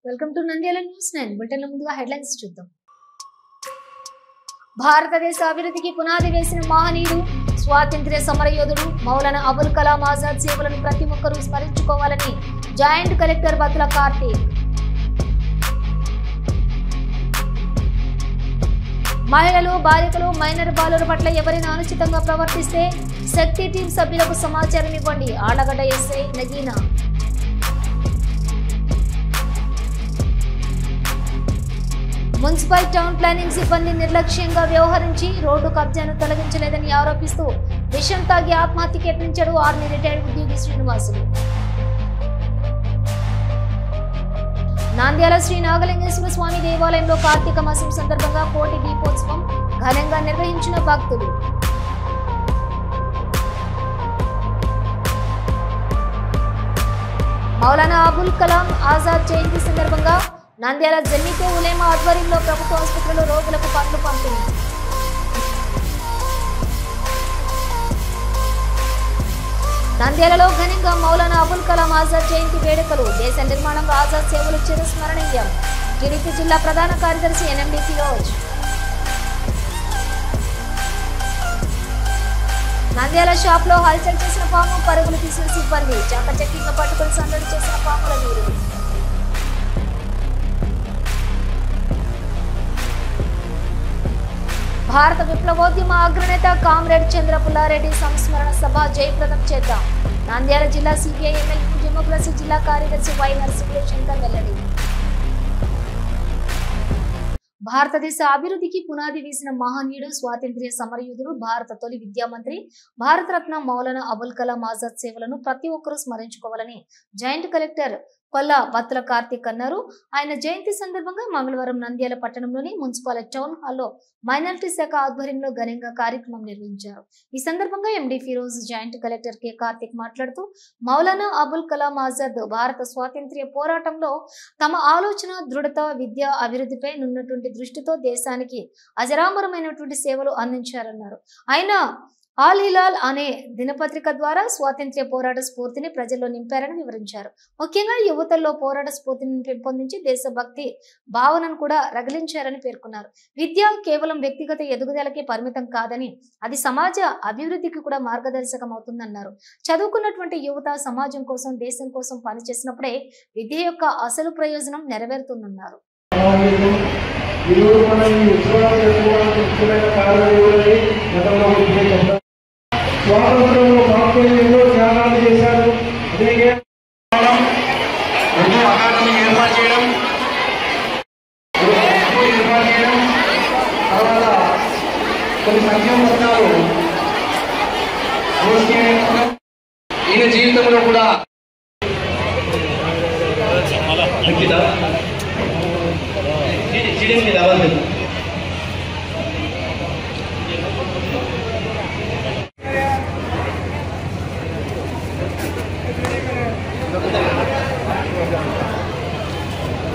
Welcome to Nandyal news 9 bulletin లో ముందుగా headlines చూద్దాం. భారతదేశ అభివృద్ధికి పునాది వేసిన మహనీయుడు స్వాతంత్ర్య సమరయోధుడు మౌలానా అబుల్ కలాం ఆజాద్ సేవలను ప్రతి ఒక్కరూ స్మరించుకోవాలని జాయింట్ కలెక్టర్ బత్తుల కార్తీక్. మహిళలు బాలికలు మైనర్ బాలుల పట్ల ఎవరైనా అనుచితంగా ప్రవర్తిస్తే శక్తి టీం సభ్యులకు సమాచారం ఇవ్వండి. Allagadda SI Nagina. Municipal town planning సిబ్బంది నిర్లక్ష్యంగా వ్యవహరించి రోడ్డు కబ్జాను తొలగించలేదని ఆరోపిస్తూ విషం తాగి ఆత్మహత్యకు యత్నించాడు ఆర్మీ రిటైర్డ్ ఉద్యోగి శ్రీనివాసులు. నంద్యాల శ్రీ నాగలింగేశ్వర స్వామి దేవాలయంలో కార్తీక మాసం సందర్భంగా కోటి దీపోత్సవం ఘనంగా నిర్వహించిన భక్తులు. మౌలానా అబుల్ కలాం ఆజాద్ జయంతి సందర్భంగా నంద్యాల జమీతే ఉలేమా ఆధ్వర్యంలో ప్రభుత్వ ఆసుపత్రిలో రోగులకు పండ్లు పంపిణీ. నంద్యాలలో ఘనంగా మౌలానా అబుల్ కలాం ఆజాద్ జయంతి వేడుకలు. దేశ నిర్మాణంలో ఆజాద్ సేవలు చిరస్మరణీయం. టీడీపీ జిల్లా ప్రధాన కార్యదర్శి ఎన్ఎండి ఫిరోజ్. నంద్యాల షాప్ లో హల్చల్ చేసిన పాము పరుగులు తీసిన సిబ్బంది. చాకచక్యంగా పట్టుకుని సందడి చేసిన పాముల వీరులు. భారత విప్లవోద్యమ అగ్రనేత కామ్రేడ్ చంద్ర పుల్లారెడ్డి సంస్మరణ సభ జయప్రదం చేద్దాం. నంద్యాల జిల్లా సిపిఐ ఎమ్మెల్యే డెమోక్రసీ జిల్లా కార్యదర్శి వై నరసింహశంకర్ వెల్లడి. భారతదేశ అభివృద్ధికి పునాది వేసిన మహనీయుడు స్వాతంత్ర్య సమరయోధుడు భారత తొలి విద్యామంత్రి భారతరత్న మౌలానా అబుల్ కలాం ఆజాద్ సేవలను ప్రతి ఒక్కరూ స్మరించుకోవాలని జాయింట్ కలెక్టర్ కొల్లా బత్తుల కార్తీక్ అన్నారు. ఆయన జయంతి సందర్భంగా మంగళవారం నంద్యాల పట్టణంలోని మున్సిపల్ టౌన్ హాల్లో మైనారిటీ శాఖ ఆధ్వర్యంలో ఘనంగా కార్యక్రమం నిర్వహించారు. ఈ సందర్భంగా MD Firoz joint collector K Karthik మాట్లాడుతూ మౌలానా అబుల్ కలాం ఆజాద్ భారత స్వాతంత్ర్య పోరాటంలో తమ ఆలోచన దృఢత విద్య అభివృద్ధిపై ఉన్నటువంటి దృష్టితో దేశానికి అజరామరమైనటువంటి సేవలు అందించారన్నారు. ఆయన ఆల్ హిలాల్ అనే దినపత్రిక ద్వారా స్వాతంత్ర్య పోరాట స్ఫూర్తిని ప్రజల్లో నింపారని వివరించారు. ముఖ్యంగా యువతల్లో పోరాట స్ఫూర్తిని పెంపొందించి దేశభక్తి భావనను కూడా రగిలించారని పేర్కొన్నారు. విద్య కేవలం వ్యక్తిగత ఎదుగుదలకే పరిమితం కాదని అది సమాజ అభివృద్ధికి కూడా మార్గదర్శకం అవుతుందన్నారు. చదువుకున్నటువంటి యువత సమాజం కోసం దేశం కోసం పనిచేసినప్పుడే విద్య యొక్క అసలు ప్రయోజనం నెరవేరుతుందన్నారు. స్వాతంత్రంలో పాల్గొని ఎన్నో త్యాగాలు చేశారు. ఎన్నో అకాడమీ ఏర్పాటు చేయడం, తర్వాత కొన్ని సంక్షేమ పథకాలు ఈయన జీవితంలో కూడా రావాలి.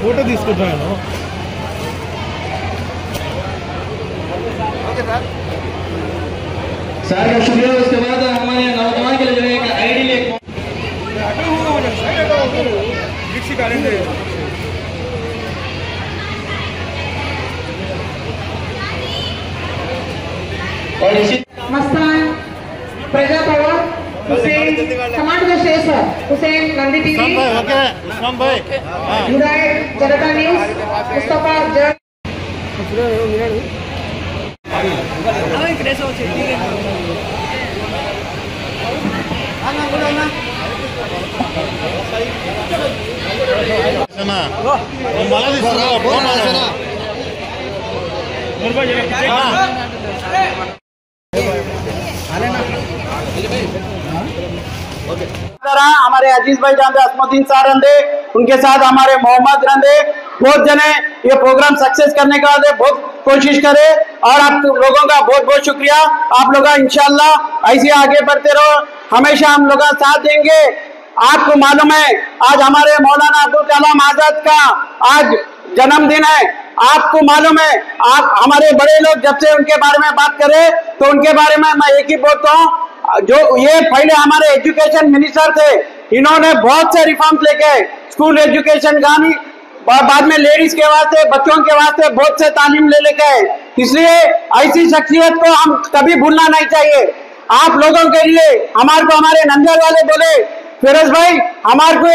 फोटो తీసుకుంటాను. ओके सर का शुक्रिया. उसके बाद हमारे नौजवान के लिए एक आईडी ले रिक्शा करेंगे. और इसी मस्तान प्रजा पवार हुसैन कमांड का शेष हुसैन नंदी टीवी ओके उस्मान भाई हिदाय जनता न्यूज़ मुस्तफा जन हमारे अजीज भाई जान असमुद्दीन साहब रंदे, उनके साथ हमारे मोहम्मद रंदे, बहुत जने ये प्रोग्राम सक्सेस करने का बहुत कोशिश करे और आप लोगों का बहुत बहुत शुक्रिया. आप लोग इंशाल्लाह ऐसे आगे बढ़ते रहो, हमेशा हम लोग साथ देंगे. आपको मालूम है आज हमारे मौलाना अबुल कलाम आजाद का आज जन्मदिन है. आपको मालूम है आप हमारे बड़े लोग जब से उनके बारे में बात करें तो उनके बारे में मैं एक ही बोलता हूँ, जो ये पहले हमारे एजुकेशन मिनिस्टर थे, इन्होंने बहुत से रिफॉर्म्स लेके स्कूल एजुकेशन और बाद में लेडीज के वास्ते, बच्चों के वास्ते बहुत से तालीम ले लेके आए। इसलिए ऐसी शख्सियत को हम कभी भूलना नहीं चाहिए। आप लोगों के लिए हमारे को हमारे नंदियाल वाले बोले, फिरोज भाई हमारे को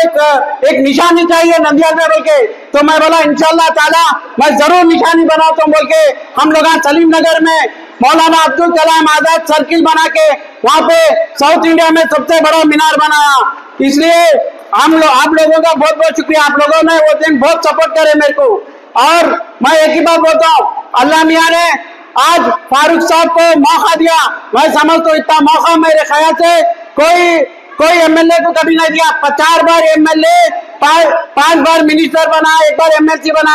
एक निशानी चाहिए नंदियाल में बोल के, तो मैं बोला इंशाल्लाह ताला मैं जरूर निशानी बनाता हूँ बोल के हम लोग सलीम नगर में मौलाना अब्दुल कलाम आजाद सर्किल बना के वहाँ पे साउथ इंडिया में सबसे बड़ा मीनार बनाया। इसलिए आप लोगों का बहुत बहुत शुक्रिया। आप लोगों ने वो दिन बहुत सपोर्ट करे मेरे को। और मैं एक ही बात बोलता हूँ, अल्लाह मियाँ ने आज फारूक साहब को मौका दिया। मैं समझता हूँ इतना मौका मेरे ख्याल से कोई एमएलए को कभी नहीं दिया। 4 बार एमएलए, 5 बार मिनिस्टर बना, 1 बार एमएलसी बना।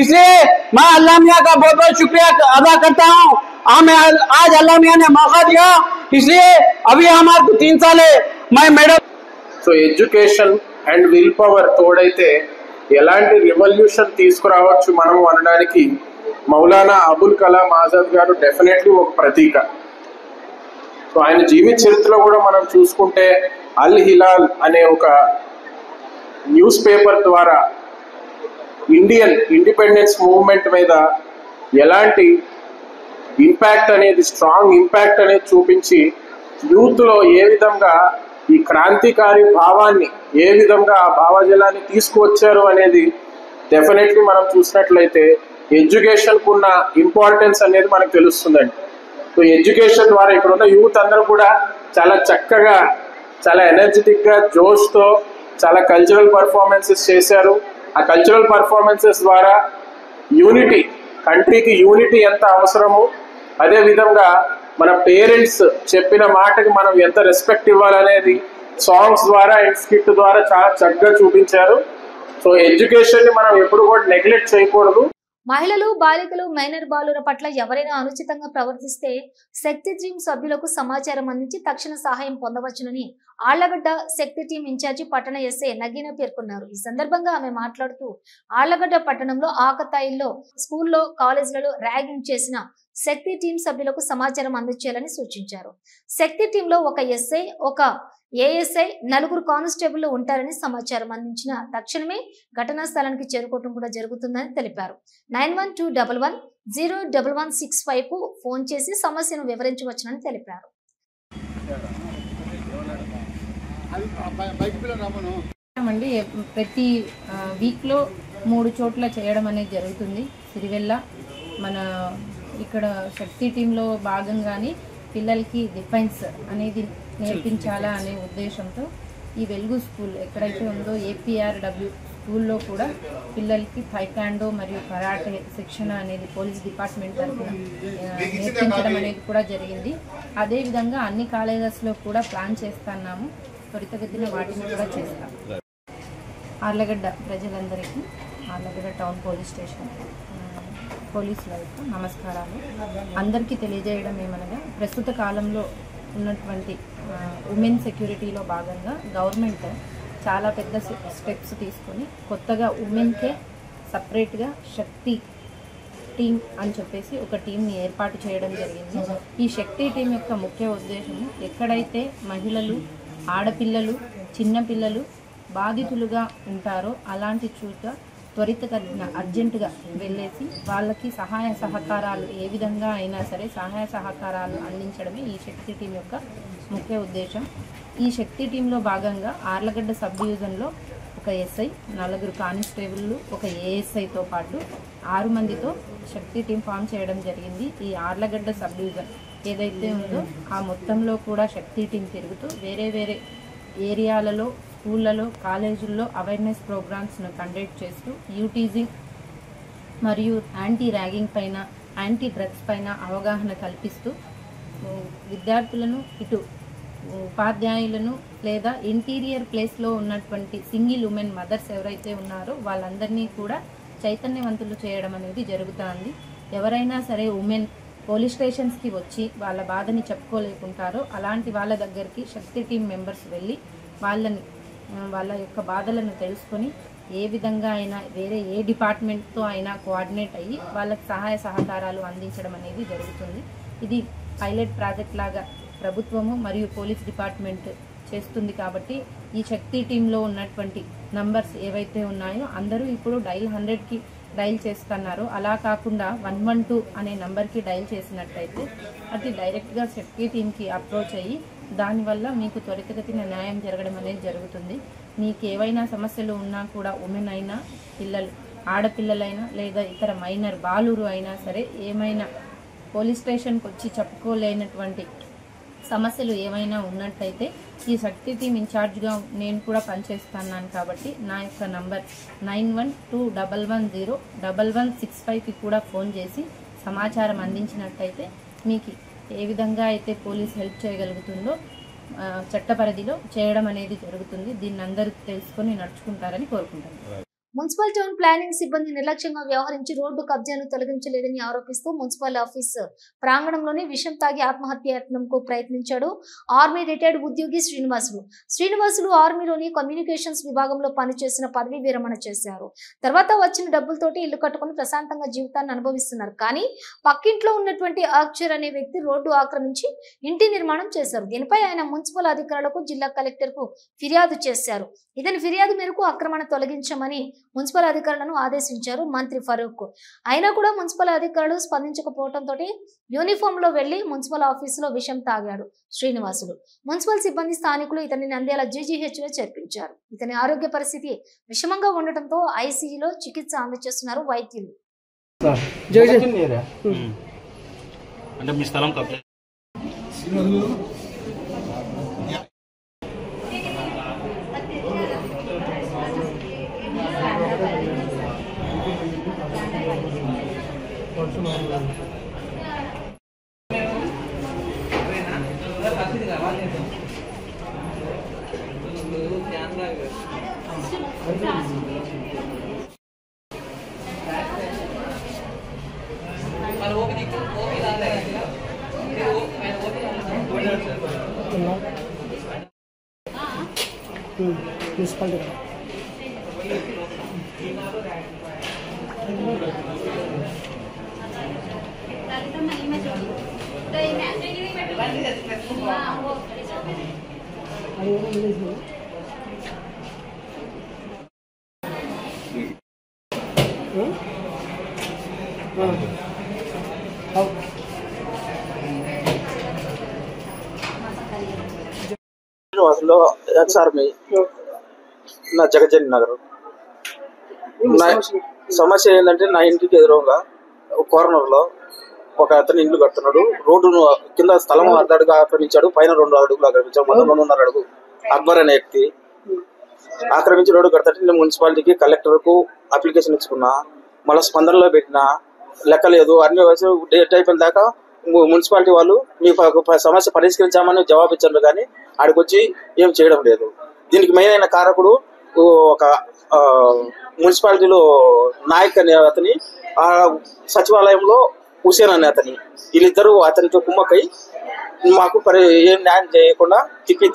इसलिए मैं अल्लाह मियाँ का बहुत बहुत शुक्रिया अदा करता हूँ। हमें आज अल्लाह मियाँ ने मौका दिया, इसलिए अभी हमारे को 3 साल है। मैं madam so education and will power తోడైతే ఎలాంటి రెవల్యూషన్ తీసుకురావచ్చు మనము అనడానికి మౌలానా అబుల్ కలాం ఆజాద్ గారు డెఫినెట్లీ ఒక ప్రతీక. సో ఆయన జీవిత చరిత్రలో కూడా మనం చూసుకుంటే అల్ హిలాల్ అనే ఒక న్యూస్ పేపర్ ద్వారా ఇండియన్ ఇండిపెండెన్స్ మూవ్మెంట్ మీద ఎలాంటి ఇంపాక్ట్ అనేది, స్ట్రాంగ్ ఇంపాక్ట్ అనేది చూపించి యూత్లో ఏ విధంగా ఈ క్రాంతికారి భావాన్ని, ఏ విధంగా ఆ భావజలాన్ని తీసుకువచ్చారు అనేది డెఫినెట్లీ మనం చూసినట్లయితే ఎడ్యుకేషన్కు ఉన్న ఇంపార్టెన్స్ అనేది మనకు తెలుస్తుందండి. సో ఎడ్యుకేషన్ ద్వారా ఇక్కడున్న యూత్ అందరూ కూడా చాలా చక్కగా, చాలా ఎనర్జెటిక్గా, జోష్తో చాలా కల్చరల్ పర్ఫార్మెన్సెస్ చేశారు. ఆ కల్చరల్ పర్ఫార్మెన్సెస్ ద్వారా యూనిటీ, కంట్రీకి యూనిటీ ఎంత అవసరమో అదే విధంగా మన పేరెంట్స్ చెప్పిన మాటకి మనం ఎంత రెస్పెక్ట్ ఇవ్వాలనేది సాంగ్స్ ద్వారా అండ్ స్కిట్ ద్వారా చాలా చక్కగా చూపించారు. సో ఎడ్యుకేషన్ ని మనం ఎప్పుడు కూడా నెగ్లెక్ట్ చేయకూడదు. మహిళలు, బాలికలు, మైనర్ బాలుర పట్ల ఎవరైనా అనుచితంగా ప్రవర్తిస్తే శక్తి టీం సభ్యులకు సమాచారం అందించి తక్షణ సహాయం పొందవచ్చునని ఆళ్లగడ్డ శక్తి టీం ఇన్ఛార్జి పట్టణ ఎస్ఐ నగీనా పేర్కొన్నారు. ఈ సందర్భంగా ఆమె మాట్లాడుతూ ఆళ్లగడ్డ పట్టణంలో ఆకతాయిల్లో స్కూల్లో, కాలేజీలలో ర్యాగింగ్ చేసిన శక్తి టీం సభ్యులకు సమాచారం అందించాలని సూచించారు. శక్తి టీంలో ఒక ఎస్ఐ, ఒక ఏఎస్ఐ, 4 కానిస్టేబుల్ ఉంటారని సమాచారం అందించిన తక్షణమే ఘటనా స్థలానికి చేరుకోవడం కూడా జరుగుతుందని తెలిపారు. 9121101165 కు ఫోన్ చేసి సమస్యను వివరించవచ్చునని తెలిపారు. ప్రతి వీక్లో 3 చోట్ల చేయడం అనేది జరుగుతుంది. సిరివెల్ల మన ఇక్కడ శక్తి టీంలో భాగంగానే పిల్లలకి డిఫెన్స్ అనేది నేర్పించాలా అనే ఉద్దేశంతో ఈ వెలుగు స్కూల్ ఎక్కడైతే ఉందో ఏపీఆర్డబ్ల్యూ స్కూల్లో కూడా పిల్లలకి టైకాండో మరియు కరాటే శిక్షణ అనేది పోలీస్ డిపార్ట్మెంట్ తరఫున నేర్పించడం అనేది కూడా జరిగింది. అదేవిధంగా అన్ని కాలేజెస్లో కూడా ప్లాన్ చేస్తున్నాము. త్వరితగతిన వాటిని కూడా చేస్తాం. ఆళ్లగడ్డ ప్రజలందరికీ, ఆళ్లగడ్డ టౌన్ పోలీస్ స్టేషన్ పోలీసులకు నమస్కారాలు. అందరికీ తెలియజేయడం ఏమనగా ప్రస్తుత కాలంలో ఉన్నటువంటి ఉమెన్ సెక్యూరిటీలో భాగంగా గవర్నమెంట్ చాలా పెద్ద స్టెప్స్ తీసుకొని కొత్తగా ఉమెన్కే సపరేట్గా శక్తి టీం అని చెప్పేసి ఒక టీంని ఏర్పాటు చేయడం జరిగింది. ఈ శక్తి టీం యొక్క ముఖ్య ఉద్దేశం ఎక్కడైతే మహిళలు, ఆడపిల్లలు, చిన్నపిల్లలు బాధితులుగా ఉంటారో అలాంటి చోట త్వరితగతిన అర్జెంటుగా వెళ్ళేసి వాళ్ళకి సహాయ సహకారాలు ఏ విధంగా అయినా సరే సహాయ సహకారాలు అందించడమే ఈ శక్తి టీం యొక్క ముఖ్య ఉద్దేశం. ఈ శక్తి టీంలో భాగంగా ఆర్లగడ్డ సబ్ డివిజన్లో ఒక ఎస్ఐ, 4 కానిస్టేబుల్లు, ఒక ఏఎస్ఐతో పాటు 6 మందితో శక్తి టీం ఫామ్ చేయడం జరిగింది. ఈ ఆర్లగడ్డ సబ్ డివిజన్ ఏదైతే ఉందో ఆ మొత్తంలో కూడా శక్తి టీం తిరుగుతూ వేరే వేరే ఏరియాలలో, స్కూళ్ళలో, కాలేజీల్లో అవేర్నెస్ ప్రోగ్రామ్స్ను కండక్ట్ చేస్తూ యూటీజింగ్ మరియు యాంటీ ర్యాగింగ్ పైన, యాంటీ డ్రగ్స్ పైన అవగాహన కల్పిస్తూ విద్యార్థులను, ఇటు ఉపాధ్యాయులను లేదా ఇంటీరియర్ ప్లేస్లో ఉన్నటువంటి సింగిల్ ఉమెన్ మదర్స్ ఎవరైతే ఉన్నారో వాళ్ళందరినీ కూడా చైతన్యవంతులు చేయడం అనేది జరుగుతుంది. ఎవరైనా సరే ఉమెన్ పోలీస్ స్టేషన్స్కి వచ్చి వాళ్ళ బాధని చెప్పుకోలేకుంటారో అలాంటి వాళ్ళ దగ్గరికి శక్తి టీం మెంబర్స్ వెళ్ళి వాళ్ళ యొక్క బాధలను తెలుసుకొని ఏ విధంగా అయినా వేరే ఏ డిపార్ట్మెంట్తో అయినా కోఆర్డినేట్ అయ్యి వాళ్ళకి సహాయ సహకారాలు అందించడం అనేది జరుగుతుంది. ఇది పైలట్ ప్రాజెక్ట్ లాగా ప్రభుత్వము మరియు పోలీస్ డిపార్ట్మెంట్ చేస్తుంది కాబట్టి ఈ శక్తి టీంలో ఉన్నటువంటి నంబర్స్ ఏవైతే ఉన్నాయో అందరూ ఇప్పుడు డైల్ 100కి డైల్ చేస్తున్నారు. అలా కాకుండా 112 అనే నంబర్కి డైల్ చేసినట్టయితే అది డైరెక్ట్గా శక్తి టీంకి అప్రోచ్ అయ్యి దానివల్ల మీకు త్వరితగతిన న్యాయం జరగడం అనేది జరుగుతుంది. మీకు ఏవైనా సమస్యలు ఉన్నా కూడా ఉమెన్ అయినా పిల్లలు ఆడపిల్లలైనా లేదా ఇతర మైనర్ బాలురు అయినా సరే ఏమైనా పోలీస్ స్టేషన్కి వచ్చి చెప్పుకోలేనటువంటి సమస్యలు ఏమైనా ఉన్నట్టయితే ఈ శక్తి టీం ఇన్ఛార్జ్గా నేను కూడా పనిచేస్తున్నాను కాబట్టి నా యొక్క నంబర్ 9121101165కి కూడా ఫోన్ చేసి సమాచారం అందించినట్టయితే మీకు ఏ విధంగా అయితే పోలీస్ హెల్ప్ చేయగలుగుతుందో చట్ట పరిధిలో చేయడం అనేది జరుగుతుంది. దీన్ని అందరూ తెలుసుకొని నడుచుకుంటారని కోరుకుంటున్నాను. మున్సిపల్ టౌన్ ప్లానింగ్ సిబ్బంది నిర్లక్ష్యంగా వ్యవహరించి రోడ్డు కబ్జాను తొలగించలేదని ఆరోపిస్తూ మున్సిపల్ ఆఫీస్ ప్రాంగణంలోనే విషం తాగి ఆత్మహత్యాయత్నంకు ప్రయత్నించాడు ఆర్మీ రిటైర్డ్ ఉద్యోగి శ్రీనివాసులు ఆర్మీలోని కమ్యూనికేషన్స్ విభాగంలో పనిచేసిన పదవీ విరమణ చేశారు. తర్వాత వచ్చిన డబ్బులతోటి ఇల్లు కట్టుకుని ప్రశాంతంగా జీవితాన్ని అనుభవిస్తున్నారు. కానీ పక్కింట్లో ఉన్నటువంటి అక్షర్ అనే వ్యక్తి రోడ్డు ఆక్రమించి ఇంటి నిర్మాణం చేశారు. దీనిపై ఆయన మున్సిపల్ అధికారులకు జిల్లా కలెక్టర్ కు ఫిర్యాదు చేశారు. ఇతని ఫిర్యాదు మేరకు ఆక్రమణ తొలగించమని మున్సిపల్ అధికారులను ఆదేశించారు మంత్రి ఫరూక్. అయినా కూడా మున్సిపల్ అధికారులు స్పందించకపోవడంతో యూనిఫామ్ లో వెళ్లి మున్సిపల్ ఆఫీసులో విషం తాగాడు శ్రీనివాసులు. మున్సిపల్ సిబ్బంది స్థానికులు ఇతన్ని నంద్యాల జీజీహెచ్ లో చేర్పించారు. ఇతని ఆరోగ్య పరిస్థితి విషమంగా ఉండటంతో ఐసీయూలో చికిత్స అందజేస్తున్నారు వైద్యులు. శ్రీనివాసులో ఎక్స్ఆర్మీ నా జగజ్జని నగర్. సమస్య ఏంటంటే నా ఇంటికి ఎదురుగా కార్నర్ లో ఒక అతను ఇల్లు కడుతున్నాడు. రోడ్డును కింద స్థలం 1 అడుగు ఆక్రమించాడు, పైన 2 అడుగులు ఆక్రమించాడు, మొత్తం 2.5 అడుగు. అక్బర్ అనే వ్యక్తి ఆక్రమించి రోడ్డు కడతాడు. నేను మున్సిపాలిటీకి కలెక్టర్ కు అప్లికేషన్ ఇచ్చుకున్నా, మళ్ళీ స్పందనలో పెట్టినా లెక్కలేదు. అన్ని డేట్ అయిపోయిన దాకా మున్సిపాలిటీ వాళ్ళు మీ సమస్య పరిష్కరించామని జవాబు ఇచ్చారు, కానీ ఆడికి వచ్చి ఏం చేయడం లేదు. దీనికి మెయిన్ అయిన కారకుడు ఒక మున్సిపాలిటీలో నాయక్ అనే అతని, సచివాలయంలో హుసేన్ అనే అతని, వీళ్ళిద్దరూ అతనితో కుమ్మకై మాకు ఏం న్యాయం చేయకుండా తిప్పి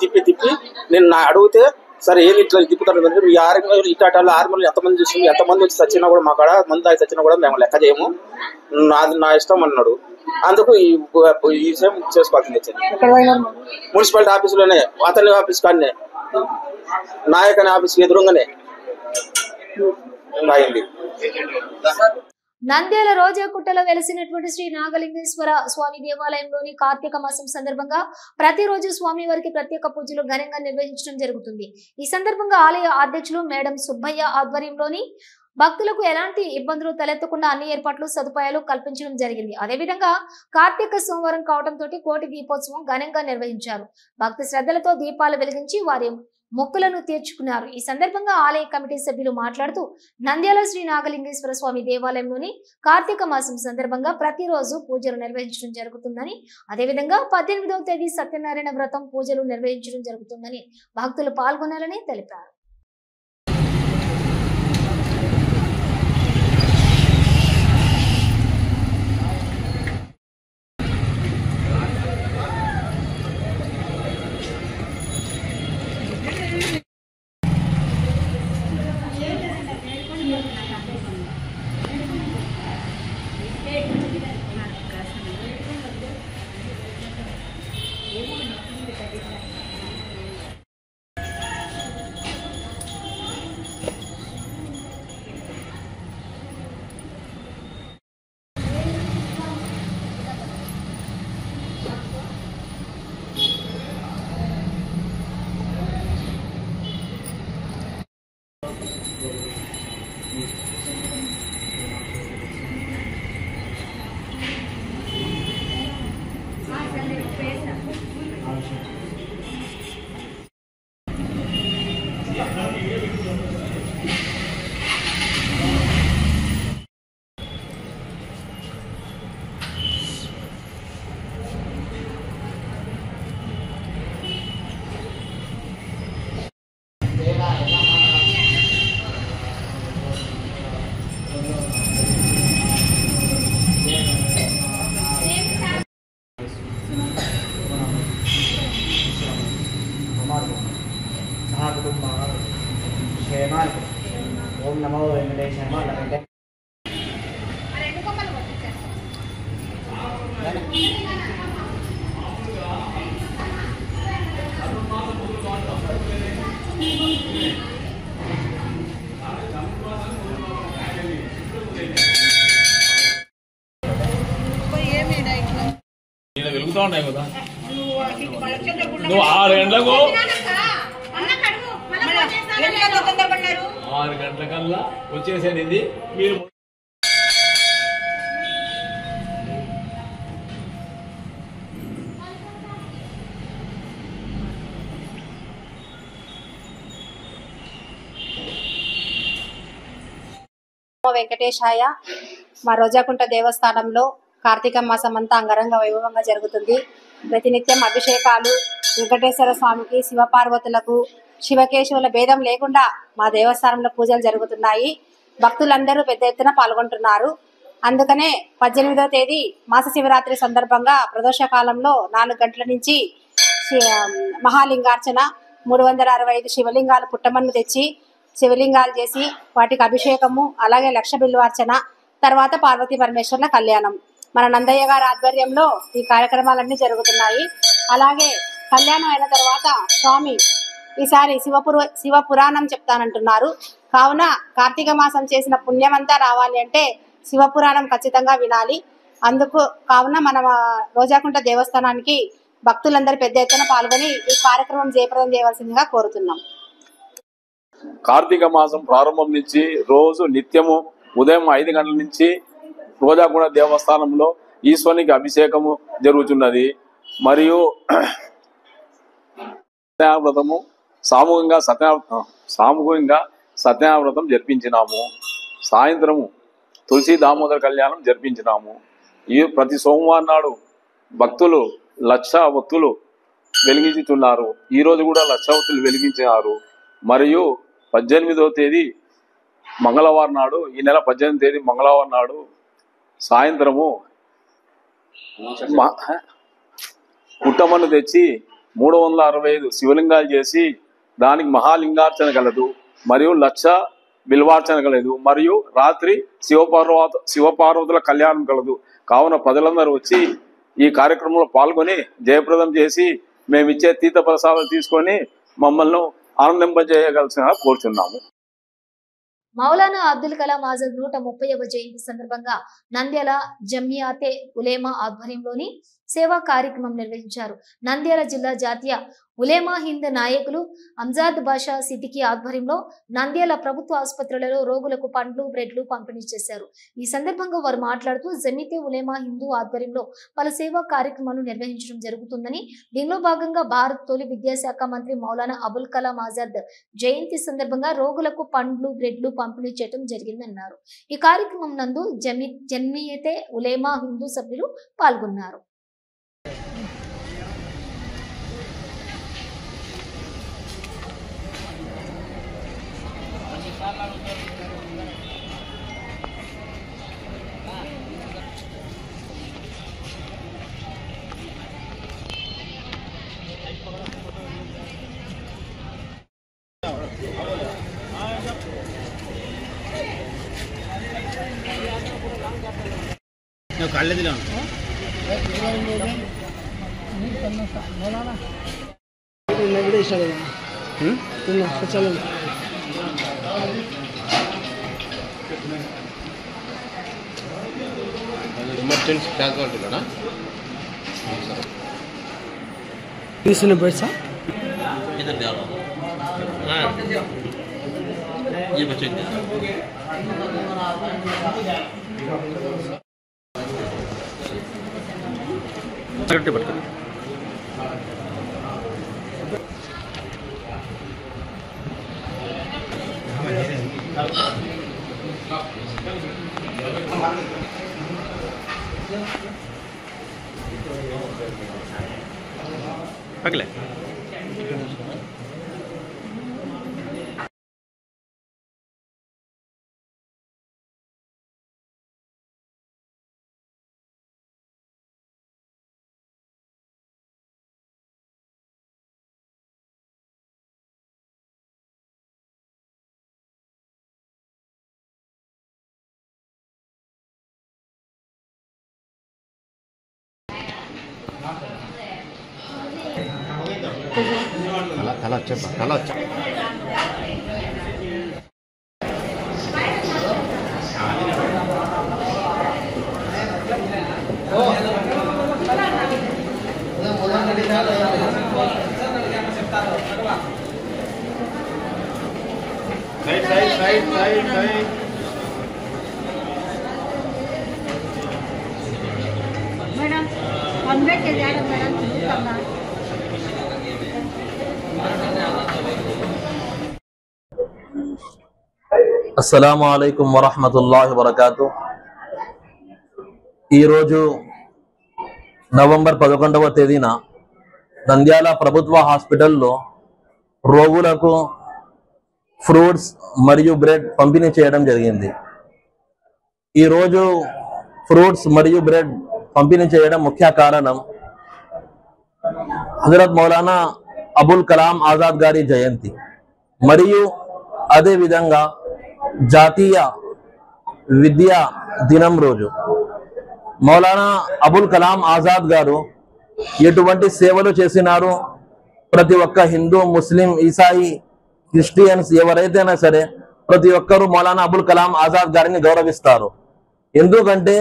నేను అడిగితే సరే ఏం ఇట్లా తిప్పుతారు అంటే మీ ఆర్మీ ఇటాటాలో ఆర్మీలో ఎంతమంది చూసి ఎంతమంది వచ్చి చచ్చినా కూడా మా కాడ మంది దాకా చచ్చినా కూడా మేము లెక్క చేయము, నాది నా ఇష్టం అన్నాడు. అందుకు ఈ విషయం చేసుకోవాల్సింది వచ్చింది. మున్సిపాలిటీ ఆఫీసులోనే అతని ఆఫీస్ కాడనే నాయక్ అనే ఆఫీస్ ఎదురుగానే అయింది. నంద్యాల రోజాకుట్టలో వెలిసినటువంటి శ్రీ నాగలింగేశ్వర స్వామి దేవాలయంలోని కార్తీక మాసం సందర్భంగా ప్రతిరోజు స్వామి వారికి ప్రత్యేక పూజలు ఘనంగా నిర్వహించడం జరుగుతుంది. ఈ సందర్భంగా ఆలయ అధ్యక్షులు మేడం సుబ్బయ్య ఆధ్వర్యంలోని భక్తులకు ఎలాంటి ఇబ్బందులు తలెత్తకుండా అన్ని ఏర్పాట్లు సదుపాయాలు కల్పించడం జరిగింది. అదేవిధంగా కార్తీక సోమవారం కావడంతో కోటి దీపోత్సవం ఘనంగా నిర్వహించారు. భక్తి శ్రద్ధలతో దీపాలు వెలిగించి వారి మొక్కులను తీర్చుకున్నారు. ఈ సందర్భంగా ఆలయ కమిటీ సభ్యులు మాట్లాడుతూ నంద్యాల శ్రీ నాగలింగేశ్వర స్వామి దేవాలయంలోని కార్తీక మాసం సందర్భంగా ప్రతిరోజు పూజలు నిర్వహించడం జరుగుతుందని, అదేవిధంగా 18వ తేదీ సత్యనారాయణ వ్రతం పూజలు నిర్వహించడం జరుగుతుందని భక్తులు పాల్గొనాలని తెలిపారు. ఓం నమో వెంకటేశాయ. వెలుగుతూ ఉన్నాయి కదా నువ్వు 6 గంటలకు 6 గంటలకల్లా వచ్చేసేది మీరు. వెంకటేశాయ. మా రోజాకుంట దేవస్థానంలో కార్తీక మాసం అంతా అంగరంగ వైభవంగా జరుగుతుంది. ప్రతినిత్యం అభిషేకాలు, వెంకటేశ్వర స్వామికి శివపార్వతులకు శివకేశవుల భేదం లేకుండా మా దేవస్థానంలో పూజలు జరుగుతున్నాయి. భక్తులందరూ పెద్ద ఎత్తున పాల్గొంటున్నారు. అందుకనే 18వ తేదీ మాస శివరాత్రి సందర్భంగా ప్రదోష కాలంలో 4 గంటల నుంచి మహాలింగార్చన 365 శివలింగాలు పుట్టమన్ను తెచ్చి శివలింగాలు చేసి వాటికి అభిషేకము, అలాగే లక్ష బిల్వార్చన, తర్వాత పార్వతీ పరమేశ్వర్ల కళ్యాణం మన నందయ్య గారి ఆధ్వర్యంలో ఈ కార్యక్రమాలన్నీ జరుగుతున్నాయి. అలాగే కళ్యాణం అయిన తర్వాత స్వామి ఈసారి శివ పురాణం చెప్తానంటున్నారు. కావున కార్తీక మాసం చేసిన పుణ్యమంతా రావాలి అంటే శివ పురాణం ఖచ్చితంగా వినాలి. కావున మన రోజాకుంట దేవస్థానానికి భక్తులందరూ పెద్ద ఎత్తున పాల్గొని ఈ కార్యక్రమం జయప్రదం చేయవలసిందిగా కోరుతున్నాం. కార్తీక మాసం ప్రారంభం నుంచి రోజు నిత్యము ఉదయం 5 గంటల నుంచి రోజాకుంట దేవస్థానంలో ఈశ్వరునికి అభిషేకము జరుగుతున్నది. మరియు సత్యావ్రతము సామూహికంగా సత్యావ్రతం జరిపించినాము. సాయంత్రము తులసి దామోదర కళ్యాణం జరిపించినాము. ప్రతి సోమవారం నాడు భక్తులు 1,00,000 భక్తులు వెలిగించుతున్నారు. ఈరోజు కూడా 1,00,000 భక్తులు వెలిగించినారు. మరియు 18వ తేదీ మంగళవారం నాడు, ఈ నెల 18వ తేదీ మంగళవారం నాడు సాయంత్రము పుట్టమన్ను తెచ్చి 365 శివలింగాలు చేసి దానికి మహాలింగార్చన కలదు, మరియు 1,00,000 బిల్వార్చన కలదు, మరియు రాత్రి శివపార్వతుల కళ్యాణం కలదు. కావున ప్రజలందరూ వచ్చి ఈ కార్యక్రమంలో పాల్గొని జయప్రదం చేసి మేమిచ్చే తీర్థ ప్రసాదాలు తీసుకొని మమ్మల్ని ఆనందింపజేయగలసిన కోరుచున్నాము. మౌలానా అబ్దుల్ కలాం ఆజాద్ 130వ జయంతి సందర్భంగా నంద్యాల జమియాతే ఉలేమా ఆధ్వర్యంలోని సేవా కార్యక్రమం నిర్వహించారు. నంద్యాల జిల్లా జాతీయ ఉలేమా హింద్ నాయకులు అంజాద్ బాషా సిద్దికి ఆధ్వర్యంలో నంద్యాల ప్రభుత్వ ఆసుపత్రులలో రోగులకు పండ్లు, బ్రెడ్లు పంపిణీ చేశారు. ఈ సందర్భంగా వారు మాట్లాడుతూ జమితే ఉలేమా హిందూ ఆధ్వర్యంలో పలు సేవా కార్యక్రమాలు నిర్వహించడం జరుగుతుందని, దీనిలో భాగంగా భారత్ తొలి విద్యాశాఖ మంత్రి మౌలానా అబుల్ కలాం ఆజాద్ జయంతి సందర్భంగా రోగులకు పండ్లు, బ్రెడ్లు పంపిణీ చేయడం జరిగిందన్నారు. ఈ కార్యక్రమం నందు జమియతే ఉలేమా హిందూ సభ్యులు పాల్గొన్నారు. కళ్ళదిలో ఎమర్జెన్సీ క్యాజువాలిటీలోనా तीसरे पैसा इधर डालो। हाँ ये बच्चे करेक्ट अगले చాలా వచ్చా మేడం 100 కేజీ మేడం చూస్తామా అస్సలాము అలైకుం వరహ్మతుల్లాహి వబరకాతు. ఈరోజు నవంబర్ 11వ తేదీన నంద్యాల ప్రభుత్వ హాస్పిటల్లో రోగులకు ఫ్రూట్స్ మరియు బ్రెడ్ పంపిణీ చేయడం జరిగింది. ఈరోజు ఫ్రూట్స్ మరియు బ్రెడ్ పంపిణీ చేయడం ముఖ్య కారణం హజరత్ మౌలానా అబుల్ కలాం ఆజాద్ గారి జయంతి మరియు అదే విధంగా జాతీయ విద్యా దినం రోజు. మౌలానా అబుల్ కలాం ఆజాద్ గారు ఎటువంటి సేవలు చేసినారు, ప్రతి ఒక్క హిందూ, ముస్లిం, ఈసాయి, క్రిస్టియన్స్ ఎవరైతేనా సరే ప్రతి ఒక్కరూ మౌలానా అబుల్ కలాం ఆజాద్ గారిని గౌరవిస్తారు. ఎందుకంటే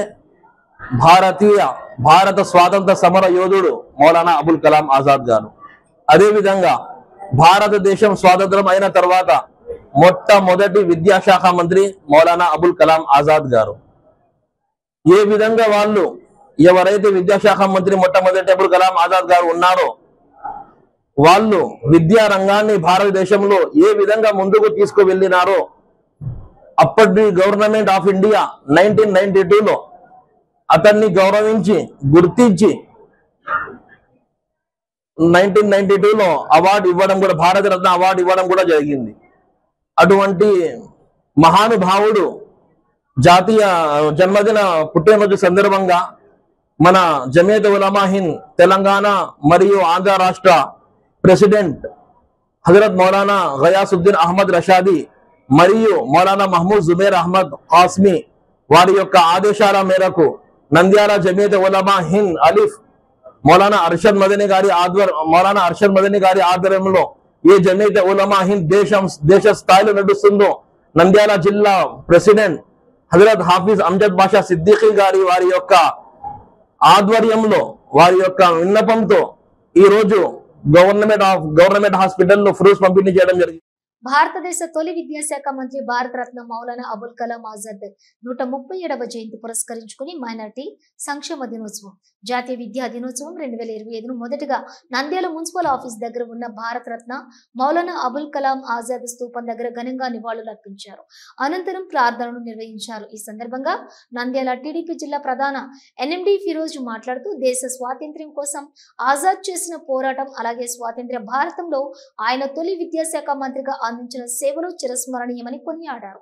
భారత స్వాతంత్ర సమర యోధుడు మౌలానా అబుల్ కలాం ఆజాద్ గారు. అదేవిధంగా భారతదేశం స్వాతంత్రం అయిన తర్వాత మొట్టమొదటి విద్యాశాఖ మంత్రి మౌలానా అబుల్ కలాం ఆజాద్ గారు. ఏ విధంగా వాళ్ళు ఎవరైతే విద్యాశాఖ మంత్రి మొట్టమొదటి అబుల్ కలాం ఆజాద్ గారు ఉన్నారో వాళ్ళు విద్యా రంగాన్ని భారతదేశంలో ఏ విధంగా ముందుకు తీసుకువెళ్ళినారో అప్పటి గవర్నమెంట్ ఆఫ్ ఇండియా 1992లో అతన్ని గౌరవించి గుర్తించి 1992లో అవార్డు ఇవ్వడం కూడా, భారతరత్న అవార్డు ఇవ్వడం కూడా జరిగింది. అటువంటి మహానుభావుడు జాతీయ జన్మదిన పుట్టినరోజు సందర్భంగా మన జమియత్ ఉలమా హింద్ తెలంగాణ మరియు ఆంధ్ర రాష్ట్ర ప్రెసిడెంట్ హజరత్ మౌలానా గయాసుద్దీన్ అహ్మద్ రషాది మరియు మౌలానా మహమూద్ జుబేర్ అహ్మద్ కాస్మి వారి యొక్క ఆదేశాల మేరకు నంద్యాల జమియత్ ఉలమా హింద్ అలిఫ్ మౌలానా అర్షద్ మదనీ గారి ఆధ్వర్యంలో ఏ జమియత్ ఉలమా హింద్ దేశ స్థాయిలో నడుస్తుందో నంద్యాల జిల్లా ప్రెసిడెంట్ హజరత్ హాఫీజ్ అమ్జద్ బాషా సిద్దిఖీ గారి వారి యొక్క ఆధ్వర్యంలో వారి యొక్క విన్నపంతో ఈ రోజు గవర్నమెంట్ హాస్పిటల్లో ఫ్రూట్స్ పంపిణీ చేయడం జరిగింది. భారతదేశ తొలి విద్యాశాఖ మంత్రి భారతరత్న మౌలానా అబుల్ కలాం ఆజాద్ 137వ జయంతి పురస్కరించుకుని మైనార్టీ సంక్షేమ దినోత్సవం, జాతీయ విద్యా దినోత్సవం 2025ను మొదటగా నంద్యాల మున్సిపల్ ఆఫీస్ దగ్గర ఉన్న భారతరత్న మౌలానా అబుల్ కలాం ఆజాద్ స్తూపం దగ్గర ఘనంగా నివాళులర్పించారు. అనంతరం ప్రార్థనలు నిర్వహించారు. ఈ సందర్భంగా నంద్యాల టీడీపీ జిల్లా ప్రధాన ఎన్ఎండి ఫిరోజ్ మాట్లాడుతూ దేశ స్వాతంత్ర్యం కోసం ఆజాద్ చేసిన పోరాటం, అలాగే స్వాతంత్ర్య భారతంలో ఆయన తొలి విద్యాశాఖ మంత్రిగా అందించిన సేవలు చిరస్మరణీయమని కొనియాడారు.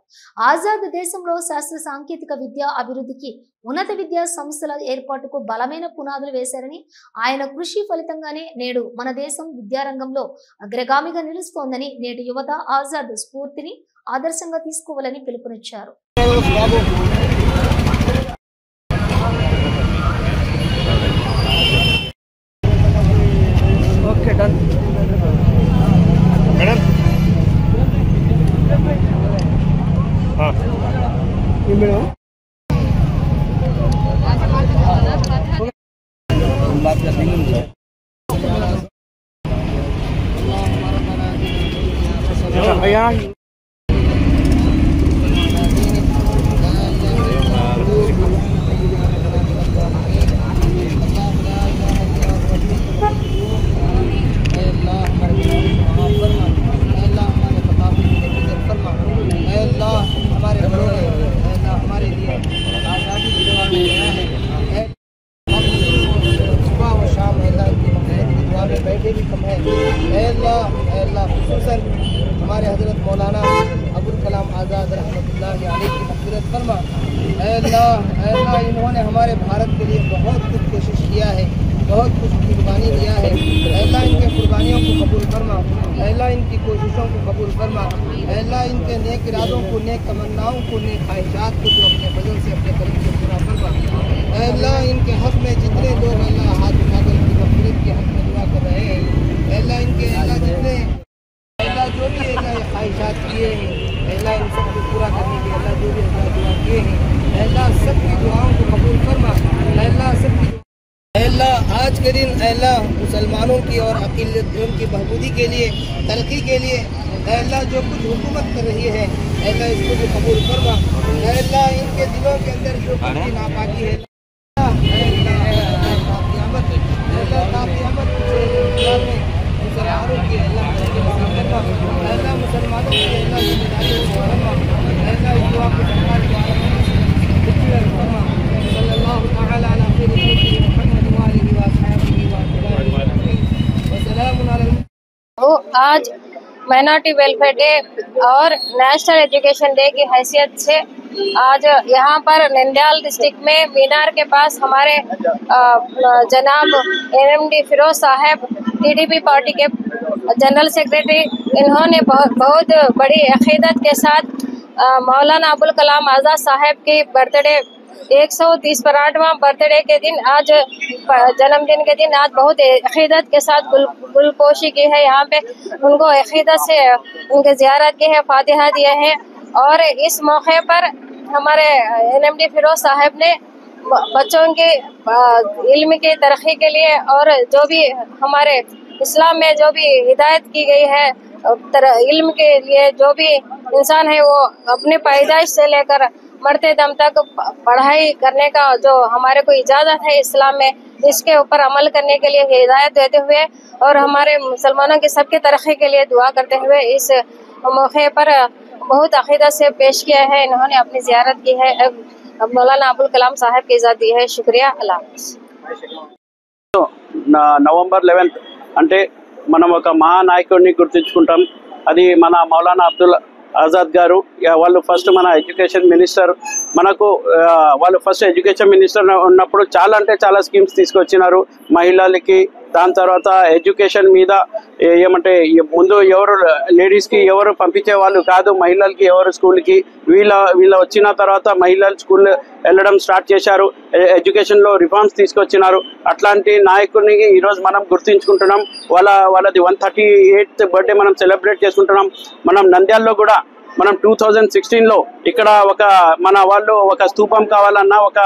ఆజాద్ దేశంలో శాస్త్ర సాంకేతిక విద్యా అభివృద్ధికి, ఉన్నత విద్యా సంస్థల ఏర్పాటుకు బలమైన పునాదులు వేశారని, ఆయన కృషి ఫలితంగానే నేడు మన దేశం విద్యారంగంలో అగ్రగామిగా నిలుస్తోందని, నేటి యువత ఆజాద్ స్ఫూర్తిని ఆదర్శంగా తీసుకోవాలని పిలుపునిచ్చారు. हमारे हजरत मौलाना अबुल कलाम आज़ाद रहमतुल्लाहि अलैहि की मग़फ़िरत फरमा। अल्लाह इन्होंने हमारे भारत के लिए बहुत कुछ कोशिश किया है, बहुत कुछ कुर्बानी दिया है। अल्लाह इनके कुर्बानियों को कबूल फरमा, अल्लाह इनकी कोशिशों को कबूल फरमा, अल्लाह इनके नेक इरादों को, नेक तमन्नाओं को, नेक ख्वाहिशात को तो अपने फजल से, अपने करीब से पूरा फरमा। अल्लाह इनके हक़ में जितने लोग अल्लाह हाथ उठाकर इनकी मग़फ़िरत के हक़ में दुआ कर रहे हैं, अल्लाह इनके अल्लाह जितने ख्वाहिशात किए हैं अल्लाह इन सबको पूरा करने के अल्लाह जो भी दुआ किए हैं अल्लाह सबकी दुआओं को कबूल फरमा अल्लाह सबकी अल्लाह आज के दिन अल्लाह मुसलमानों की और अक़ीदत की बहबूदी के लिए तरक्की के लिए अल्लाह जो कुछ हुकूमत कर रही है अल्लाह इसको भी कबूल फरमा अल्लाह इनके दिलों के अंदर जो कुछ नापाकी है मुसलमानों की अल्लाह वो आज माइनॉरिटी वेलफेयर डे और नेशनल एजुकेशन डे की हैसियत से आज यहाँ पर नंदियाल डिस्ट्रिक्ट में मीनार के पास हमारे जनाब NMD फिरोज साहब TDP पार्टी के जनरल सेक्रेटरी, इन्होंने बहुत बड़ी अकीदत के साथ मौलाना अबुल कलाम आज़ाद साहब की बर्थडे 138वां बर्थडे के दिन आज जन्मदिन के दिन आज बहुत अकीदत के साथ गुलपोशी की है। यहाँ पे उनको अकीदत से उनके ज़ियारत की है, फातिहा दिए हैं और इस मौके पर हमारे NMD फिरोज साहब ने बच्चों के इल्म की तरक्की के लिए और जो भी हमारे इस्लाम में जो भी हिदायत की गई है इल्म के लिए, जो भी इंसान है वो अपनी पैदाइश से लेकर मरते दम तक पढ़ाई करने का जो हमारे को इजाज़त है इस्लाम में, इसके ऊपर अमल करने के लिए हिदायत देते हुए और हमारे मुसलमानों की सबकी तरक्की के लिए दुआ करते हुए इस मौके पर बहुत अकीदत से पेश किया है। इन्होंने अपनी ज़ियारत की है, मौलाना अबुल कलाम साहब की इजाज़त दी है। शुक्रिया। अल्लाह నవంబర్ 11 అంటే మనం ఒక మహానాయకుడిని గుర్తించుకుంటాం. అది మన మౌలానా అబ్దుల్ ఆజాద్ గారు. వాళ్ళు ఫస్ట్ మన ఎడ్యుకేషన్ మినిస్టర్. మనకు వాళ్ళు ఫస్ట్ ఎడ్యుకేషన్ మినిస్టర్ ఉన్నప్పుడు చాలా అంటే చాలా స్కీమ్స్ తీసుకొచ్చినారు మహిళలకి. దాని తర్వాత ఎడ్యుకేషన్ మీద ఏమంటే ముందు ఎవరు లేడీస్కి ఎవరు పంపించే వాళ్ళు కాదు, మహిళలకి ఎవరు స్కూల్కి. వీళ్ళ వచ్చిన తర్వాత మహిళలు స్కూల్ వెళ్ళడం స్టార్ట్ చేశారు, ఎడ్యుకేషన్లో రిఫార్మ్స్ తీసుకొచ్చినారు. అట్లాంటి నాయకుడిని ఈరోజు మనం గుర్తించుకుంటున్నాం. వాళ్ళది 138th బర్త్డే మనం సెలబ్రేట్ చేసుకుంటున్నాం. మనం నంద్యాలలో కూడా మనం 2016లో ఇక్కడ మన వాళ్ళు ఒక స్తూపం కావాలన్నా, ఒక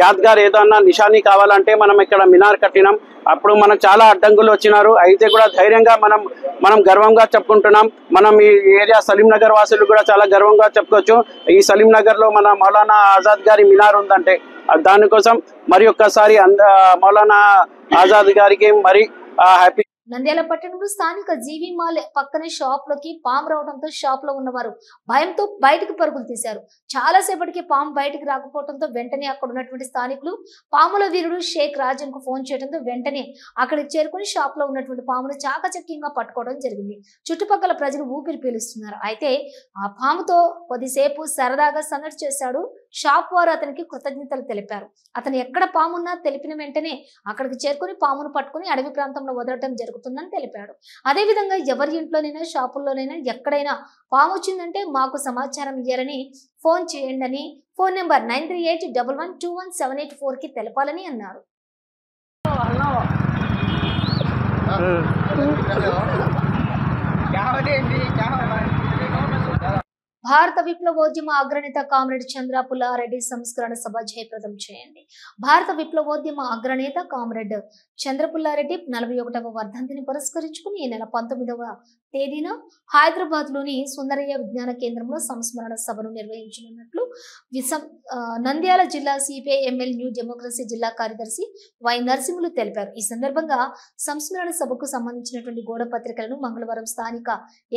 యాద్గార్ ఏదన్నా నిషానీ కావాలంటే మనం ఇక్కడ మినార్ కట్టినాం. అప్పుడు మనకు చాలా అడ్డంకులు వచ్చినారు. అయితే కూడా ధైర్యంగా మనం గర్వంగా చెప్పుకుంటున్నాం. మనం ఈ ఏరియా సలీంనగర్ వాసులు కూడా చాలా గర్వంగా చెప్పుకోవచ్చు. ఈ సలీంనగర్లో మన మౌలానా ఆజాద్ గారి మినార్ ఉందంటే దానికోసం మరి ఒక్కసారి మౌలానా ఆజాద్ గారికి మరి హ్యాపీ. నంద్యాల పట్టణంలో స్థానిక జీవి మాల్ పక్కనే షాప్ లోకి పాము రావడంతో షాప్ లో ఉన్నవారు భయంతో బయటకు పరుగులు తీశారు. చాలా సేపటికి పాము బయటకు రాకపోవడంతో వెంటనే అక్కడ ఉన్నటువంటి స్థానికులు పాముల వీరుడు షేక్ రాజన్ కు ఫోన్ చేయడంతో వెంటనే అక్కడికి చేరుకుని షాప్ లో ఉన్నటువంటి పామును చాకచక్యంగా పట్టుకోవడం జరిగింది. చుట్టుపక్కల ప్రజలు ఊపిరి పీలుస్తున్నారు. అయితే ఆ పాముతో కొద్దిసేపు సరదాగా సందడి చేశాడు. షాప్ వారు అతనికి కృతజ్ఞతలు తెలిపారు. అతను ఎక్కడ పామున్నా తెలిపిన వెంటనే అక్కడికి చేరుకుని పామును పట్టుకుని అడవి ప్రాంతంలో వదలటం జరుగుతుందని తెలిపాడు. అదేవిధంగా ఎవరి ఇంట్లోనైనా షాపుల్లోనైనా ఎక్కడైనా పాము వచ్చిందంటే మాకు సమాచారం ఇయ్యాలని ఫోన్ చేయండి అని ఫోన్ నెంబర్ 9381121784 కి తెలపాలని అన్నారు. భారత విప్లవోద్యమ అగ్రనేత కామ్రేడ్ చంద్ర పుల్లారెడ్డి సంస్కరణ సభ జయప్రదం చేయండి. భారత విప్లవోద్యమ అగ్రనేత కామ్రేడ్ చంద్ర పుల్లారెడ్డి 41వ వర్ధంతిని పురస్కరించుకుని ఈ నెల 19వ తేదీన హైదరాబాద్ లోని సుందరయ్య విజ్ఞాన కేంద్రంలో సంస్మరణ సభను నిర్వహించనున్నట్లు నంద్యాల జిల్లా CPI-ML న్యూ డెమోక్రసీ జిల్లా కార్యదర్శి వై నరసింహులు తెలిపారు. ఈ సందర్భంగా సంస్మరణ సభకు సంబంధించినటువంటి గోడ పత్రికలను మంగళవారం స్థానిక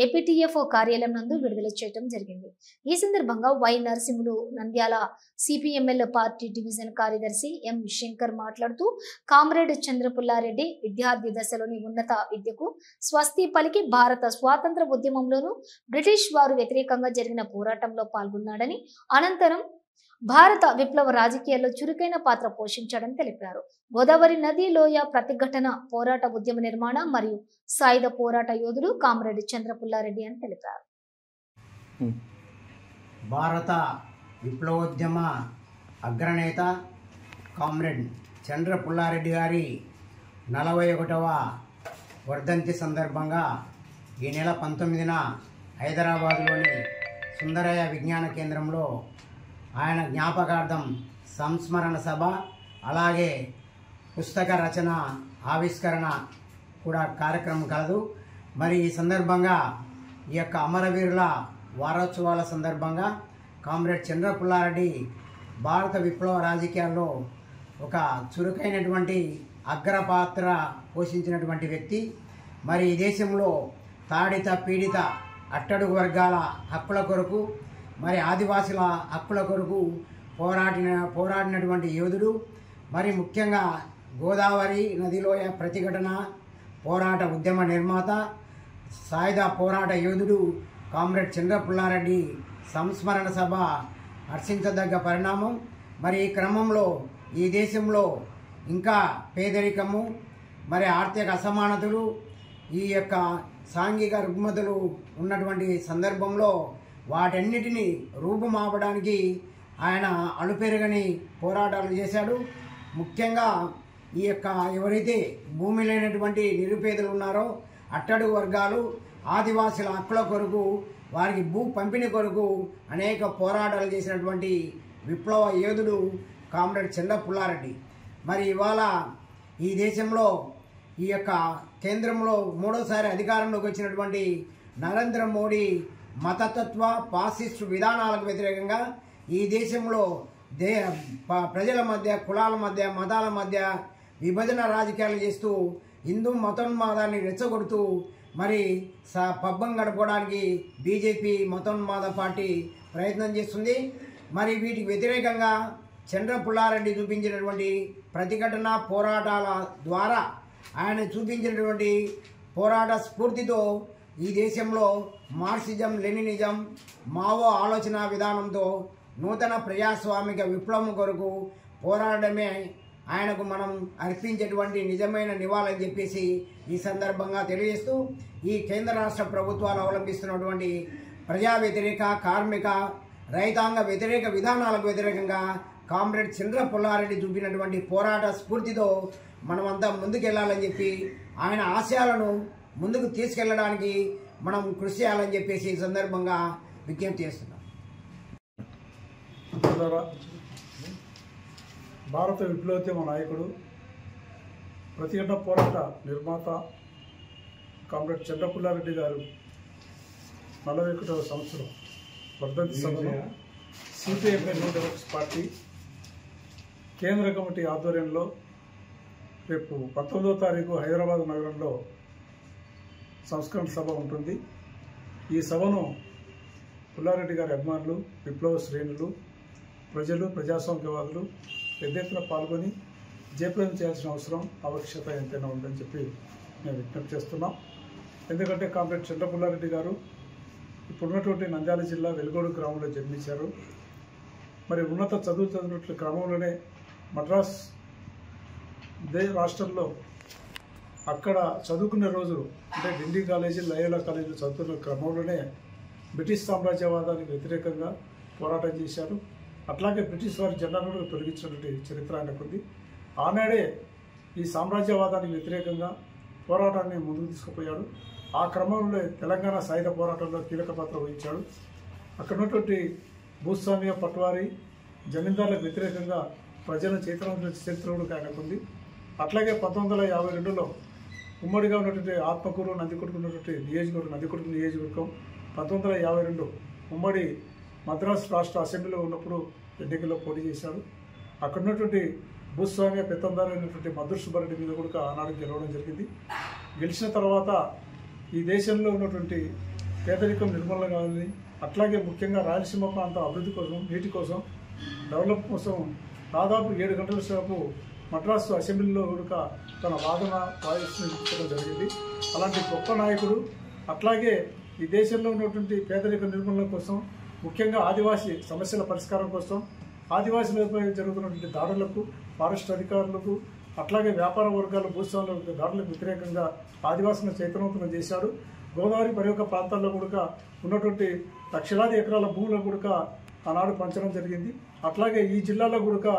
APTFO కార్యాలయం నందు విడుదల చేయడం జరిగింది. ఈ సందర్భంగా Y Narasimhulu Nandyal CPI-ML party division కార్యదర్శి M శంకర్ మాట్లాడుతూ కామ్రేడ్ చంద్ర పుల్లారెడ్డి విద్యార్థి దశలోని ఉన్నత విద్యకు స్వస్తి పలికి భారత స్వాతంత్ర ఉద్యమంలోనూ బ్రిటిష్ వారు వ్యతిరేకంగా జరిగిన పోరాటంలో పాల్గొన్నాడని, అనంతరం భారత విప్లవ రాజకీయాల్లో చురుకైన పాత్ర పోషించాడని తెలిపారు. గోదావరి నది లోయ ప్రతిఘటన పోరాట ఉద్యమ నిర్మాణ మరియు సాయుధ పోరాట యోధుడు కామ్రేడ్ చంద్ర పుల్లారెడ్డి అని తెలిపారు. భారత విప్లవోద్యమ అగ్రనేత కామ్రేడ్ చంద్ర పుల్లారెడ్డి గారి 41వ వర్ధంతి సందర్భంగా ఈ నెల 19న హైదరాబాద్లోని సుందరయ్య విజ్ఞాన కేంద్రంలో ఆయన జ్ఞాపకార్థం సంస్మరణ సభ అలాగే పుస్తక రచన ఆవిష్కరణ కూడా కార్యక్రమం కలదు. మరి ఈ సందర్భంగా ఈ యొక్క అమరవీరుల వారోత్సవాల సందర్భంగా కామ్రేడ్ చంద్ర పుల్లారెడ్డి భారత విప్లవ రాజకీయాల్లో ఒక చురుకైనటువంటి అగ్రపాత్ర పోషించినటువంటి వ్యక్తి. మరి ఈ దేశంలో తాడిత పీడిత అట్టడుగు వర్గాల హక్కుల కొరకు మరి ఆదివాసుల హక్కుల కొరకు పోరాడినటువంటి యోధుడు. మరి ముఖ్యంగా గోదావరి నదిలోయ ప్రతిఘటన పోరాట ఉద్యమ నిర్మాత సాయుధ పోరాట యోధుడు కామ్రేడ్ చంద్ర పుల్లారెడ్డి సంస్మరణ సభ హర్షించదగ్గ పరిణామం. మరి ఈ క్రమంలో ఈ దేశంలో ఇంకా పేదరికము మరి ఆర్థిక అసమానతలు ఈ యొక్క సాంఘిక రుగ్మతలు ఉన్నటువంటి సందర్భంలో వాటన్నిటినీ రూపుమాపడానికి ఆయన అలుపెరగని పోరాటాలు చేశాడు. ముఖ్యంగా ఈ యొక్క ఎవరైతే భూమి లేనటువంటి నిరుపేదలు ఉన్నారో అట్టడుగు వర్గాలు ఆదివాసుల హక్కుల కొరకు వారికి భూ పంపిణీ కొరకు అనేక పోరాటాలు చేసినటువంటి విప్లవ యోధుడు కామ్రేడ్ చంద్ర పుల్లారెడ్డి. మరి ఇవాళ ఈ దేశంలో ఈ యొక్క కేంద్రంలో మూడోసారి అధికారంలోకి వచ్చినటువంటి నరేంద్ర మోడీ మతతత్వ ఫాసిస్టు విధానాలకు వ్యతిరేకంగా ఈ దేశంలో ప్రజల మధ్య కులాల మధ్య మతాల మధ్య విభజన రాజకీయాలు చేస్తూ హిందూ మతోన్మాదాన్ని రెచ్చగొడుతూ మరి పబ్బం గడపడానికి బీజేపీ మతోన్మాద పార్టీ ప్రయత్నం చేస్తుంది. మరి వీటికి వ్యతిరేకంగా చంద్ర పుల్లారెడ్డి చూపించినటువంటి ప్రతిఘటన పోరాటాల ద్వారా ఆయన చూపించినటువంటి పోరాట స్ఫూర్తితో ఈ దేశంలో మార్క్సిజం లెనినిజం మావో ఆలోచన విధానంతో నూతన ప్రజాస్వామిక విప్లవం కొరకు పోరాడమే ఆయనకు మనం అర్పించేటువంటి నిజమైన నివాళని చెప్పేసి ఈ సందర్భంగా తెలియజేస్తూ ఈ కేంద్ర రాష్ట్ర ప్రభుత్వాలు అవలంబిస్తున్నటువంటి ప్రజా వ్యతిరేక కార్మిక రైతాంగ వ్యతిరేక విధానాలకు వ్యతిరేకంగా కామ్రేడ్ చంద్ర పుల్లారెడ్డి చూపినటువంటి పోరాట స్ఫూర్తితో మనమంతా ముందుకెళ్లాలని చెప్పి ఆయన ఆశయాలను ముందుకు తీసుకెళ్లడానికి మనం కృషి చేయాలని చెప్పేసి ఈ సందర్భంగా విజ్ఞప్తి చేస్తున్నాం. భారత విప్లవోద్యమ నాయకుడు ప్రతిఘటన పోరాట నిర్మాత కామ్రేడ్ చంద్ర పుల్లారెడ్డి గారు 41వ సంవత్సరం వర్ధంతి సభను సిపిఐ న్యూ డెమోక్రసీ పార్టీ కేంద్ర కమిటీ ఆధ్వర్యంలో రేపు 19వ తారీఖు హైదరాబాద్ నగరంలో సంస్కరణ సభ ఉంటుంది. ఈ సభను పుల్లారెడ్డి గారి అభిమానులు విప్లవ శ్రేణులు ప్రజలు ప్రజాస్వామ్యవాదులు పెద్ద ఎత్తున పాల్గొని జయప్రదం చేయాల్సిన అవసరం ఆవశ్యకత ఎంతైనా ఉందని చెప్పి మేము విజ్ఞప్తి చేస్తున్నాం. ఎందుకంటే కామ్రేడ్ చంద్ర పుల్లారెడ్డి గారు ఇప్పుడున్నటువంటి నంద్యాల జిల్లా వెలుగోడు గ్రామంలో జన్మించారు. మరి ఉన్నత చదువు చదివినట్లు క్రమంలోనే మద్రాస్ రాష్ట్రంలో అక్కడ చదువుకునే రోజు అంటే డిండి కాలేజీ లయోలా కాలేజీలో చదువుతున్న క్రమంలోనే బ్రిటిష్ సామ్రాజ్యవాదానికి వ్యతిరేకంగా పోరాటం చేశారు. అట్లాగే బ్రిటిష్ వారి జెండాను తొలగించినటువంటి చరిత్ర ఆయనకుంది. ఆనాడే ఈ సామ్రాజ్యవాదానికి వ్యతిరేకంగా పోరాటాన్ని ముందుకు తీసుకుపోయాడు. ఆ క్రమంలో తెలంగాణ సాయుధ పోరాటంలో కీలక పాత్ర వహించాడు. అక్కడ ఉన్నటువంటి భూస్వామ్య పట్వారీ జమీందారులకు వ్యతిరేకంగా ప్రజలను చైతన్య చరిత్ర కూడా ఆయనకుంది. అట్లాగే 1952లో ఉమ్మడిగా ఉన్నటువంటి ఆత్మకూరు నందికొట్కు ఉన్నటువంటి నియోజకవర్గం నందికొట్కు నియోజకవర్గం 1952 ఉమ్మడి మద్రాసు రాష్ట్ర అసెంబ్లీలో ఉన్నప్పుడు ఎన్నికల్లో పోటీ చేశాడు. అక్కడ ఉన్నటువంటి భూస్వామ్య పెత్తందారు అయినటువంటి మధుర్ సుబ్బారెడ్డి మీద కూడా ఆనాడు గెలవడం జరిగింది. గెలిచిన తర్వాత ఈ దేశంలో ఉన్నటువంటి పేదరికం నిర్మూలన కావాలని అట్లాగే ముఖ్యంగా రాయలసీమ ప్రాంత అభివృద్ధి కోసం నీటి కోసం డెవలప్ కోసం దాదాపు 7 గంటల సేపు మద్రాసు అసెంబ్లీలో కూడా తన వాదన వాయిస్ని జరిగింది. అలాంటి గొప్ప నాయకుడు. అట్లాగే ఈ దేశంలో ఉన్నటువంటి పేదరిక నిర్మూలన కోసం ముఖ్యంగా ఆదివాసీ సమస్యల పరిష్కారం కోసం ఆదివాసీలపై జరుగుతున్నటువంటి దాడులకు ఫారెస్ట్ అధికారులకు అట్లాగే వ్యాపార వర్గాల భూస్వాముల దాడులకు వ్యతిరేకంగా ఆదివాసులను చైతన్యవంతం చేశాడు. గోదావరి పరివాహక ప్రాంతాల్లో కూడా ఉన్నటువంటి లక్షలాది ఎకరాల భూములను కూడా ఆనాడు పంచడం జరిగింది. అట్లాగే ఈ జిల్లాలో కూడా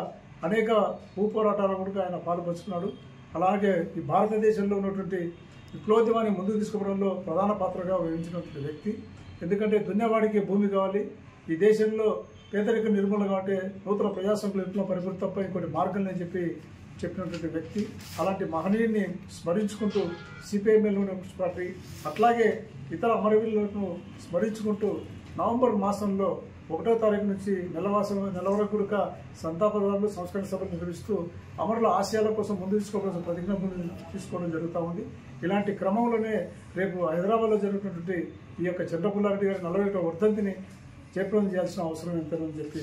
అనేక భూ పోరాటాలు కూడా ఆయన పాల్పంచుకున్నాడు. అలాగే ఈ భారతదేశంలో ఉన్నటువంటి విప్లవోద్యమాన్ని ముందుకు తీసుకుపోవడంలో ప్రధాన పాత్రగా వహించినటువంటి వ్యక్తి. ఎందుకంటే దున్నేవాడికి భూమి కావాలి. ఈ దేశంలో పేదరిక నిర్మూలన కాబట్టి నూతన ప్రజాస్వామ్య విప్లవం పరిపూర్తి తప్ప ఇంకోటి మార్గం అని చెప్పినటువంటి వ్యక్తి. అలాంటి మహనీయుని స్మరించుకుంటూ సిపిఐఎంఎల్ పార్టీ అట్లాగే ఇతర అమరవీరులను స్మరించుకుంటూ నవంబర్ మాసంలో 1వ తారీఖు నుంచి నెల వరకు సంతాపదాలు సంస్కరణ సభలు నిర్వహిస్తూ అమరుల ఆశయాల కోసం ముందు తీసుకోవాల్సిన ప్రతిజ్ఞ తీసుకోవడం జరుగుతూ ఉంది. ఇలాంటి క్రమంలోనే రేపు హైదరాబాద్లో జరుగుతున్నటువంటి ఈ యొక్క చంద్రపుల్లారెడ్డి గారి 41వ వర్ధంతిని జయప్రదం చేయాల్సిన అవసరం ఎంతని చెప్పి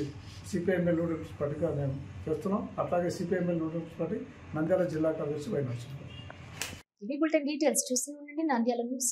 సిపిఐఎంఎల్ నూడిల్స్ పార్టీగా మేము చేస్తున్నాం. అట్లాగే సిపిఐఎంఎల్ నూడిల్స్ పార్టీ నంద్యాల జిల్లా కార్యదర్శి వైనర్స్. డీటెయిల్స్ చూసి ఉండండి నంద్యాల న్యూస్.